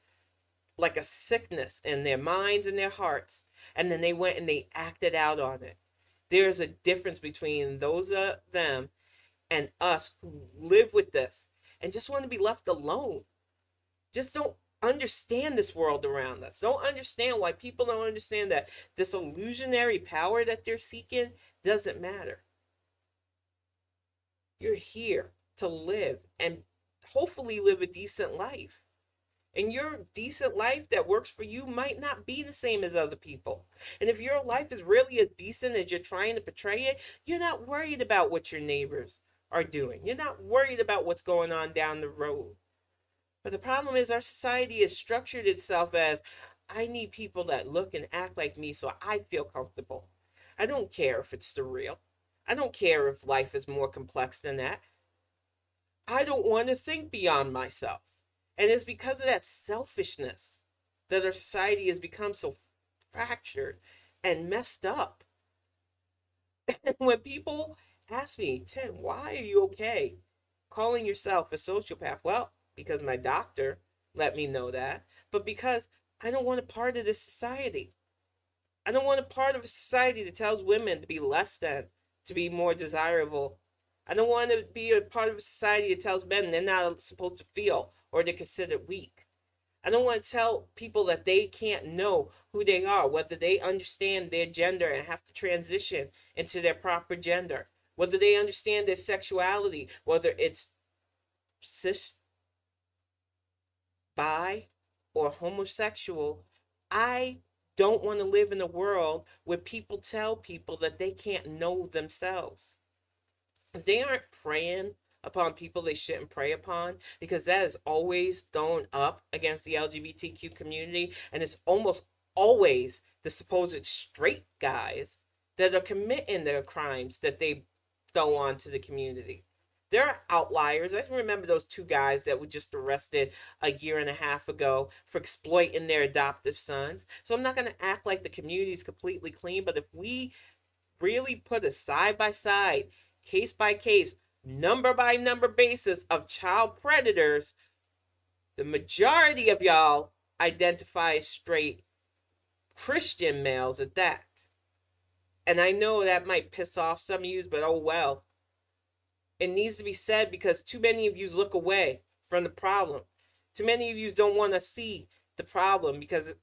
like a sickness in their minds and their hearts, and then they went and they acted out on it. There's a difference between those of them and us who live with this and just want to be left alone. Just don't understand this world around us. Don't understand why people don't understand that this illusionary power that they're seeking doesn't matter. You're here to live and hopefully live a decent life. And your decent life that works for you might not be the same as other people. And if your life is really as decent as you're trying to portray it, you're not worried about what your neighbors are doing. You're not worried about what's going on down the road. But the problem is our society has structured itself as I need people that look and act like me so I feel comfortable. I don't care if it's surreal. I don't care if life is more complex than that. I don't want to think beyond myself. And it's because of that selfishness that our society has become so fractured and messed up. And when people ask me, Tim, why are you okay calling yourself a sociopath? Well, because my doctor let me know that, but because I don't want a part of this society. I don't want a part of a society that tells women to be less than, to be more desirable. I don't want to be a part of a society that tells men they're not supposed to feel or they're considered weak. I don't want to tell people that they can't know who they are, whether they understand their gender and have to transition into their proper gender, whether they understand their sexuality, whether it's cis, bi, or homosexual. I don't want to live in a world where people tell people that they can't know themselves. If they aren't preying upon people they shouldn't prey upon, because that is always thrown up against the LGBTQ community, and it's almost always the supposed straight guys that are committing their crimes that they throw onto the community. There are outliers. I remember those two guys that were just arrested a year and a half ago for exploiting their adoptive sons. So I'm not going to act like the community is completely clean, but if we really put a side by side, case by case, number by number basis of child predators, the majority of y'all identify as straight Christian males at that. And I know that might piss off some of you, but oh well. It needs to be said because too many of you look away from the problem. Too many of you don't want to see the problem because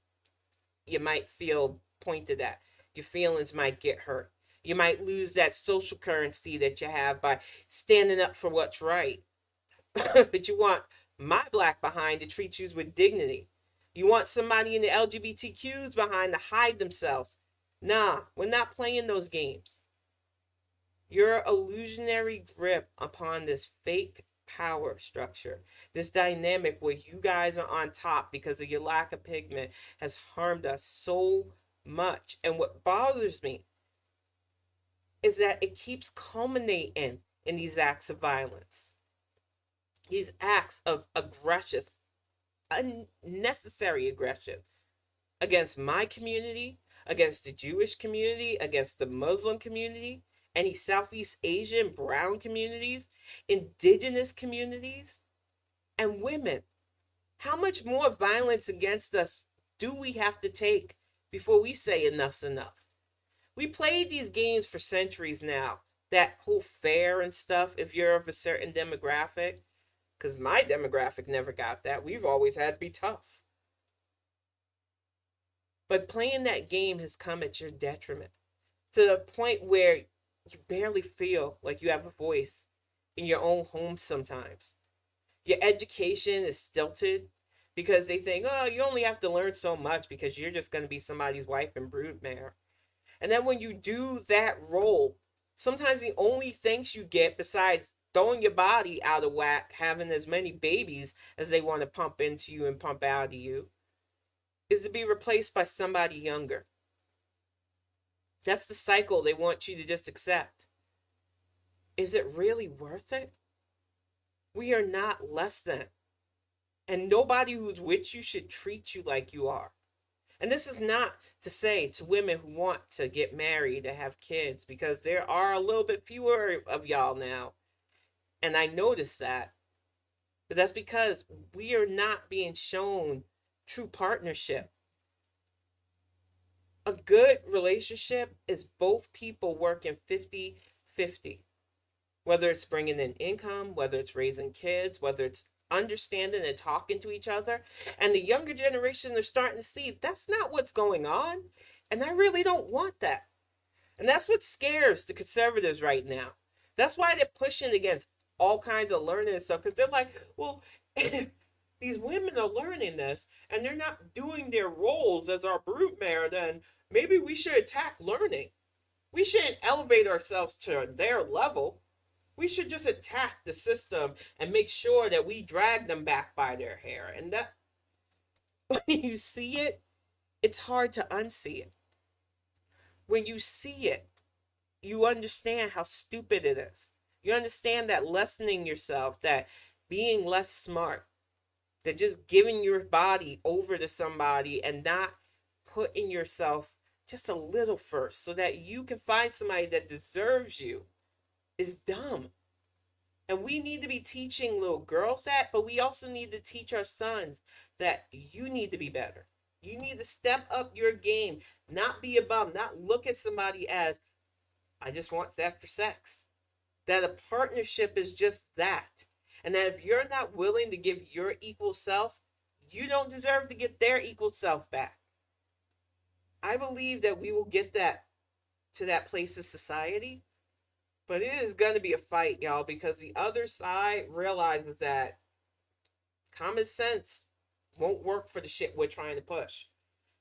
you might feel pointed at. Your feelings might get hurt. You might lose that social currency that you have by standing up for what's right. But you want my black behind to treat you with dignity. You want somebody in the LGBTQs behind to hide themselves. Nah, we're not playing those games. Your illusionary grip upon this fake power structure, this dynamic where you guys are on top because of your lack of pigment, has harmed us so much. And what bothers me is that it keeps culminating in these acts of violence, these acts of aggression, unnecessary aggression against my community, against the Jewish community, against the Muslim community, any Southeast Asian brown communities, indigenous communities, and women. How much more violence against us do we have to take before we say enough's enough? We played these games for centuries now. That whole fair and stuff, if you're of a certain demographic, because my demographic never got that. We've always had to be tough. But playing that game has come at your detriment, to the point where you barely feel like you have a voice in your own home sometimes. Your education is stilted because they think, oh, you only have to learn so much because you're just going to be somebody's wife and broodmare. And then when you do that role, sometimes the only things you get besides throwing your body out of whack, having as many babies as they want to pump into you and pump out of you, is to be replaced by somebody younger. That's the cycle they want you to just accept. Is it really worth it? We are not less than. And nobody who's with you should treat you like you are. And this is not to say to women who want to get married and have kids, because there are a little bit fewer of y'all now. And I notice that. But that's because we are not being shown true partnership. A good relationship is both people working 50-50. Whether it's bringing in income, whether it's raising kids, whether it's understanding and talking to each other. And the younger generation are starting to see that's not what's going on. And I really don't want that. And that's what scares the conservatives right now. That's why they're pushing against all kinds of learning and stuff. Because they're like, well, These women are learning this and they're not doing their roles as our broodmare. Then maybe we should attack learning. We shouldn't elevate ourselves to their level. We should just attack the system and make sure that we drag them back by their hair. And that, when you see it, it's hard to unsee it. When you see it, you understand how stupid it is. You understand that lessening yourself, that being less smart, that just giving your body over to somebody and not putting yourself just a little first so that you can find somebody that deserves you is dumb. And we need to be teaching little girls that, but we also need to teach our sons that you need to be better. You need to step up your game, not be a bum, not look at somebody as, I just want that for sex. That a partnership is just that. And that if you're not willing to give your equal self, you don't deserve to get their equal self back. I believe that we will get that to that place of society, but it is going to be a fight, y'all, because the other side realizes that common sense won't work for the shit we're trying to push.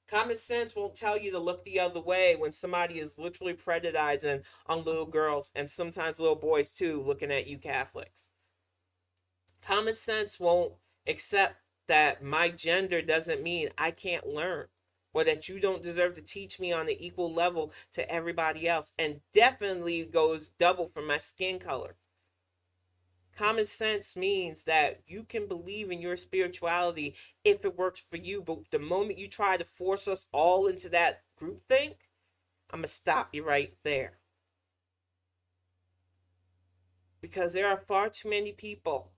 Common sense won't tell you to look the other way when somebody is literally predatorizing on little girls and sometimes little boys too, looking at you Catholics. Common sense won't accept that my gender doesn't mean I can't learn, or that you don't deserve to teach me on an equal level to everybody else, and definitely goes double for my skin color. Common sense means that you can believe in your spirituality if it works for you, but the moment you try to force us all into that groupthink, I'm going to stop you right there. Because there are far too many people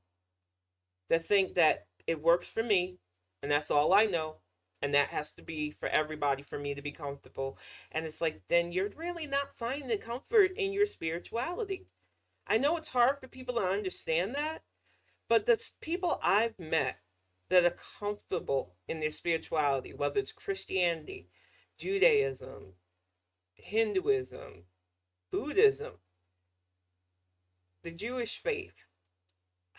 that think that it works for me, and that's all I know, and that has to be for everybody for me to be comfortable. And it's like, then you're really not finding comfort in your spirituality. I know it's hard for people to understand that, but the people I've met that are comfortable in their spirituality, whether it's Christianity, Judaism, Hinduism, Buddhism, the Jewish faith,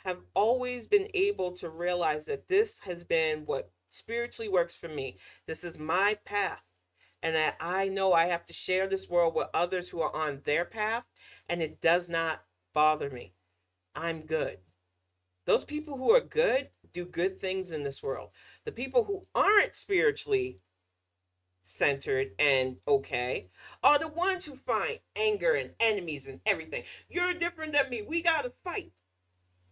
have always been able to realize that this has been what spiritually works for me. This is my path. And that I know I have to share this world with others who are on their path, and it does not bother me. I'm good. Those people who are good do good things in this world. The people who aren't spiritually centered and okay are the ones who find anger and enemies and everything. You're different than me. We gotta fight.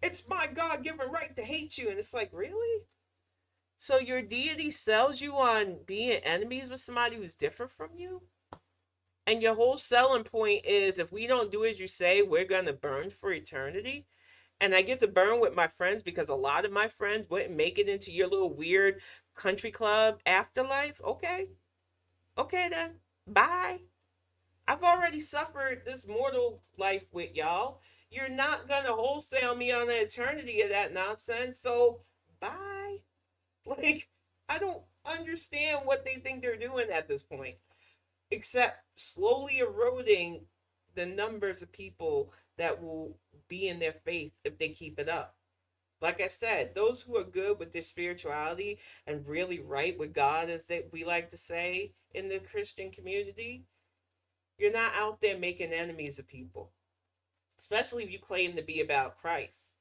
It's my God-given right to hate you. And it's like, really? So your deity sells you on being enemies with somebody who's different from you? And your whole selling point is, if we don't do as you say, we're going to burn for eternity. And I get to burn with my friends because a lot of my friends wouldn't make it into your little weird country club afterlife. Okay. Okay then. Bye. I've already suffered this mortal life with y'all. You're not going to wholesale me on an eternity of that nonsense. So bye. Like, I don't understand what they think they're doing at this point, except slowly eroding the numbers of people that will be in their faith if they keep it up. Like I said, those who are good with their spirituality and really right with God, as we like to say in the Christian community, you're not out there making enemies of people, especially if you claim to be about Christ.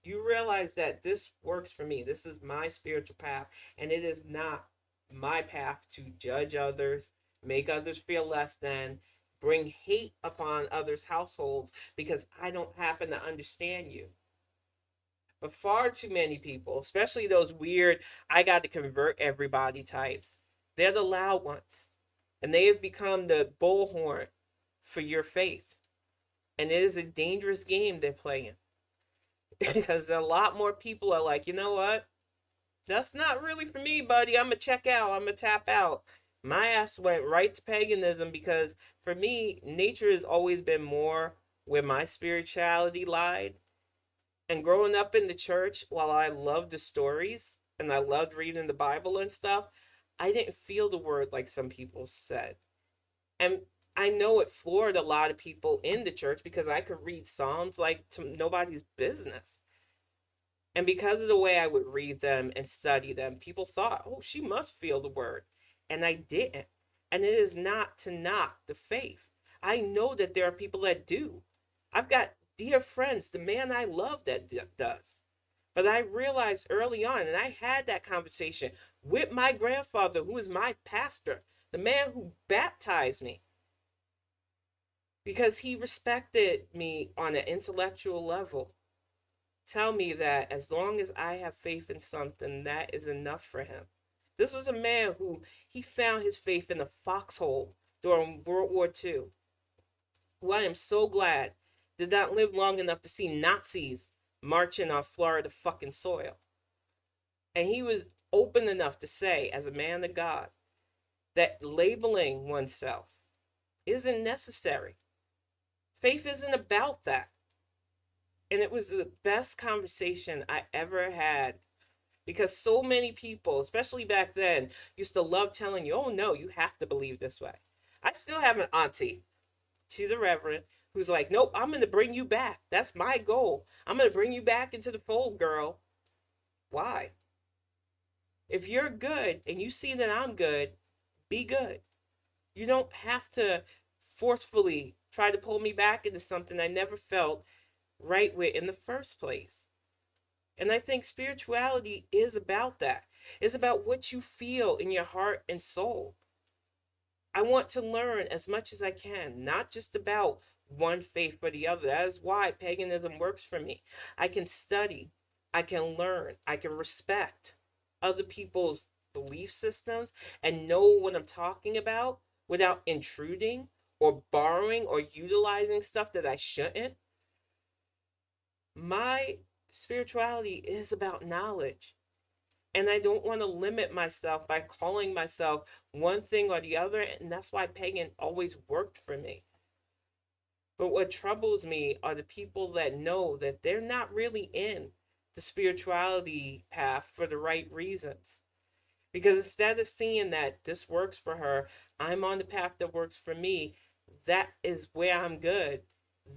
You realize that this works for me. This is my spiritual path, and it is not my path to judge others, make others feel less than, bring hate upon others' households because I don't happen to understand you. But far too many people, especially those weird, I got to convert everybody types, they're the loud ones. And they have become the bullhorn for your faith. And it is a dangerous game they're playing. Because a lot more people are like, you know what? That's not really for me, buddy. I'm going to check out. I'm going to tap out. My ass went right to paganism because for me, nature has always been more where my spirituality lied. And growing up in the church, while I loved the stories and I loved reading the Bible and stuff, I didn't feel the word like some people said. And I know it floored a lot of people in the church because I could read Psalms like to nobody's business. And because of the way I would read them and study them, people thought, oh, she must feel the word. And I didn't. And it is not to knock the faith. I know that there are people that do. I've got dear friends, the man I love that does. But I realized early on, and I had that conversation with my grandfather, who is my pastor, the man who baptized me, because he respected me on an intellectual level. Tell me that as long as I have faith in something, that is enough for him. This was a man who he found his faith in a foxhole during World War II, who I am so glad did not live long enough to see Nazis marching on Florida fucking soil. And he was open enough to say, as a man of God, that labeling oneself isn't necessary. Faith isn't about that. And it was the best conversation I ever had, because so many people, especially back then, used to love telling you, oh no, you have to believe this way. I still have an auntie, she's a reverend, who's like, nope, I'm going to bring you back. That's my goal. I'm going to bring you back into the fold, girl. Why? If you're good and you see that I'm good, be good. You don't have to forcefully try to pull me back into something I never felt right with in the first place. And I think spirituality is about that. It's about what you feel in your heart and soul. I want to learn as much as I can, not just about one faith but the other. That is why paganism works for me. I can study, I can learn, I can respect other people's belief systems and know what I'm talking about without intruding or borrowing or utilizing stuff that I shouldn't. My spirituality is about knowledge. And I don't want to limit myself by calling myself one thing or the other. And that's why pagan always worked for me. But what troubles me are the people that know that they're not really in the spirituality path for the right reasons. Because instead of seeing that this works for her, I'm on the path that works for me, that is where I'm good,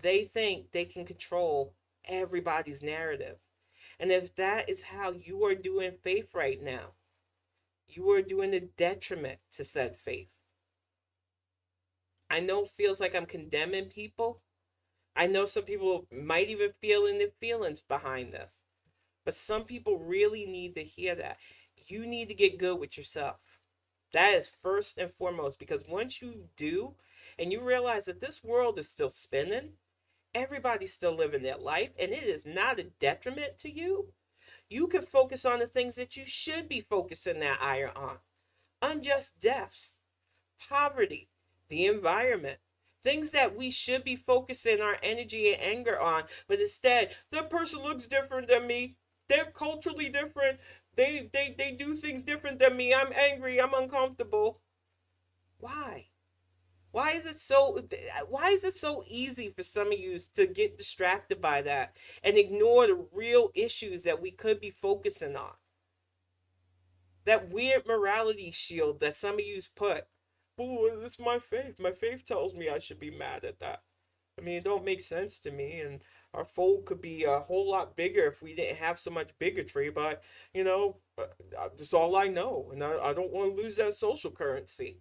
they think they can control everybody's narrative. And if that is how you are doing faith right now, you are doing a detriment to said faith. I know it feels like I'm condemning people. I know some people might even feel in their feelings behind this. But some people really need to hear that. You need to get good with yourself. That is first and foremost, because once you do, and you realize that this world is still spinning, everybody's still living their life, and it is not a detriment to you, you can focus on the things that you should be focusing that ire on. Unjust deaths, poverty, the environment, things that we should be focusing our energy and anger on, but instead, that person looks different than me. They're culturally different. They do things different than me. I'm angry. I'm uncomfortable. Why? Why is it so easy for some of you to get distracted by that and ignore the real issues that we could be focusing on? That weird morality shield that some of you's put. Oh, it's my faith. My faith tells me I should be mad at that. I mean, it don't make sense to me, and our fold could be a whole lot bigger if we didn't have so much bigotry, but, that's all I know, and I don't want to lose that social currency.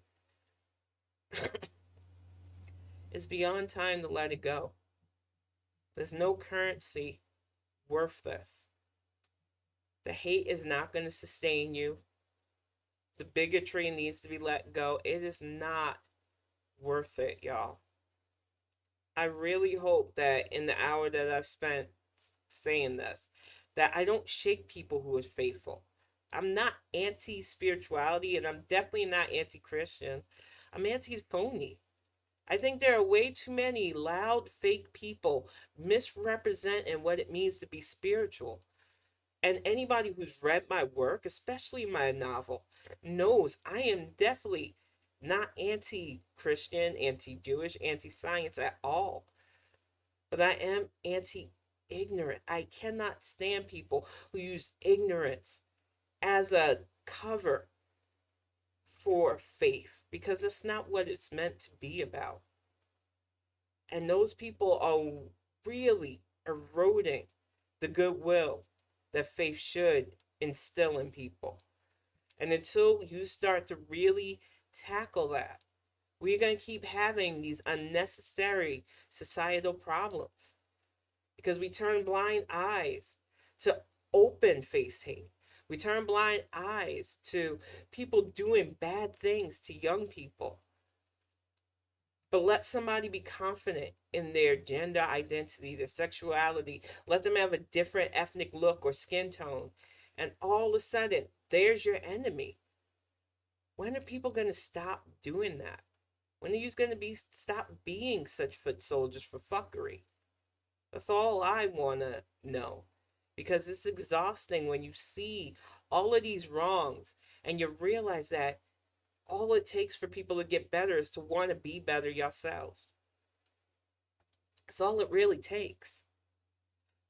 It's beyond time to let it go. There's no currency worth this. The hate is not going to sustain you. The bigotry needs to be let go. It is not worth it, y'all. I really hope that in the hour that I've spent saying this, that I don't shake people who are faithful. I'm not anti-spirituality, and I'm definitely not anti-Christian. I'm anti-phony. I think there are way too many loud, fake people misrepresenting what it means to be spiritual. And anybody who's read my work, especially my novel, knows I am definitely not anti-Christian, anti-Jewish, anti-science at all. But I am anti-ignorant. I cannot stand people who use ignorance as a cover for faith, because it's not what it's meant to be about. And those people are really eroding the goodwill that faith should instill in people. And until you start to really tackle that, we're going to keep having these unnecessary societal problems because we turn blind eyes to open face hate. We turn blind eyes to people doing bad things to young people. But let somebody be confident in their gender identity, their sexuality. Let them have a different ethnic look or skin tone. And all of a sudden, there's your enemy. When are people going to stop doing that? When are you going to stop being such foot soldiers for fuckery? That's all I want to know. Because it's exhausting when you see all of these wrongs and you realize that all it takes for people to get better is to want to be better yourselves. That's all it really takes.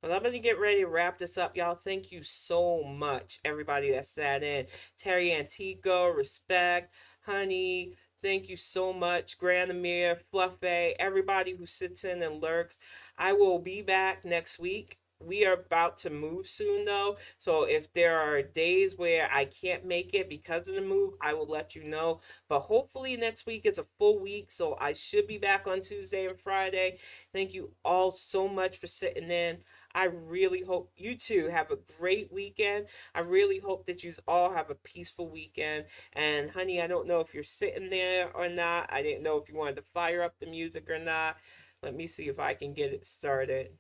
But I'm going to get ready to wrap this up, y'all. Thank you so much, everybody that sat in. Terry Antico, Respect, Honey, thank you so much. Grandamir, Fluffy, everybody who sits in and lurks. I will be back next week. We are about to move soon, though. So if there are days where I can't make it because of the move, I will let you know. But hopefully next week is a full week, so I should be back on Tuesday and Friday. Thank you all so much for sitting in. I really hope you two have a great weekend. I really hope that you all have a peaceful weekend. And honey, I don't know if you're sitting there or not. I didn't know if you wanted to fire up the music or not. Let me see if I can get it started.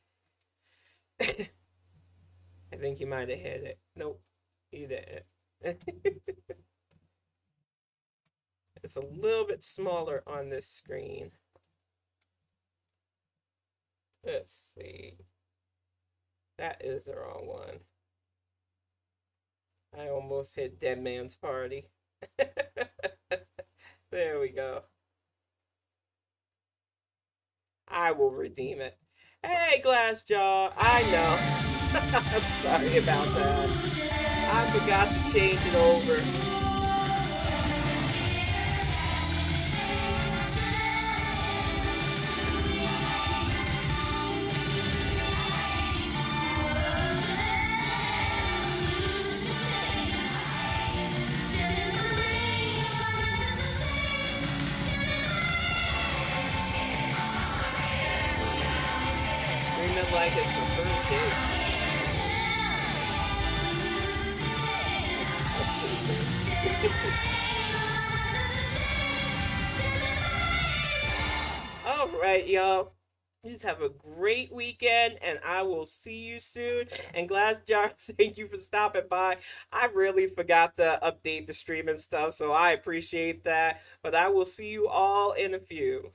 I think you might have hit it. Nope, you didn't. It's a little bit smaller on this screen. Let's see. That is the wrong one. I almost hit Dead Man's Party. There we go. I will redeem it. Hey, Glassjaw. I know. I'm sorry about that. I forgot to change it over. Like it's the first day. All right, y'all. You just have a great weekend, and I will see you soon. And Glassjar, thank you for stopping by. I really forgot to update the stream and stuff, so I appreciate that. But I will see you all in a few.